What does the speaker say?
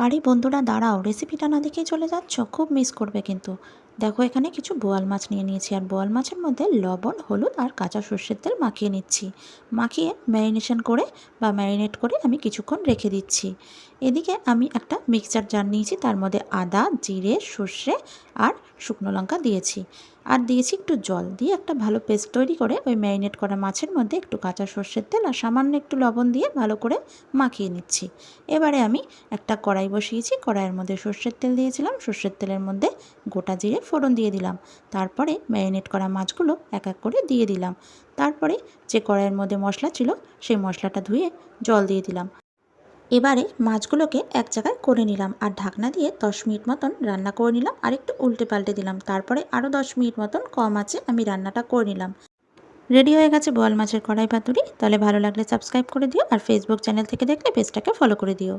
আরে বন্ধুরা দাঁড়াও, রেসিপিটা না দেখেই চলে যাচ্ছ, খুব মিস করবে কিন্তু। দেখো এখানে কিছু বোয়াল মাছ নিয়ে নিয়েছি, আর বোয়াল মাছের মধ্যে লবণ, হলুদ আর কাঁচা সর্ষের তেল মাখিয়ে নিচ্ছি। মাখিয়ে ম্যারিনেশন করে বা ম্যারিনেট করে আমি কিছুক্ষণ রেখে দিচ্ছি। এদিকে আমি একটা মিক্সচার জার নিয়েছি, তার মধ্যে আদা, জিরে, সর্ষে আর শুকনো লঙ্কা দিয়েছি। আর দিয়েছি একটু জল দিয়ে একটা ভালো পেস্ট তৈরি করে ওই ম্যারিনেট করা মাছের মধ্যে একটু কাঁচা সর্ষের তেল আর সামান্য একটু লবণ দিয়ে ভালো করে মাখিয়ে নিচ্ছি। এবারে আমি একটা কড়াই বসিয়েছি, কড়াইয়ের মধ্যে সর্ষের তেল দিয়েছিলাম, সর্ষের তেলের মধ্যে গোটা জিরে ফোড়ন দিয়ে দিলাম। তারপরে ম্যারিনেট করা মাছগুলো এক এক করে দিয়ে দিলাম। তারপরে যে কড়াইয়ের মধ্যে মশলা ছিল সেই মশলাটা ধুয়ে জল দিয়ে দিলাম। এবারে মাছগুলোকে এক জায়গায় করে নিলাম আর ঢাকনা দিয়ে 10 মিনিট মতন রান্না করে নিলাম, আর একটু উল্টে পাল্টে দিলাম। তারপরে আরও 10 মিনিট মতন কম আঁচে আমি রান্নাটা করে নিলাম। রেডি হয়ে গেছে বোয়াল মাছের কড়াই পাতুরি। তাহলে ভালো লাগলে সাবস্ক্রাইব করে দিও, আর ফেসবুক চ্যানেল থেকে দেখলে পেজটাকে ফলো করে দিও।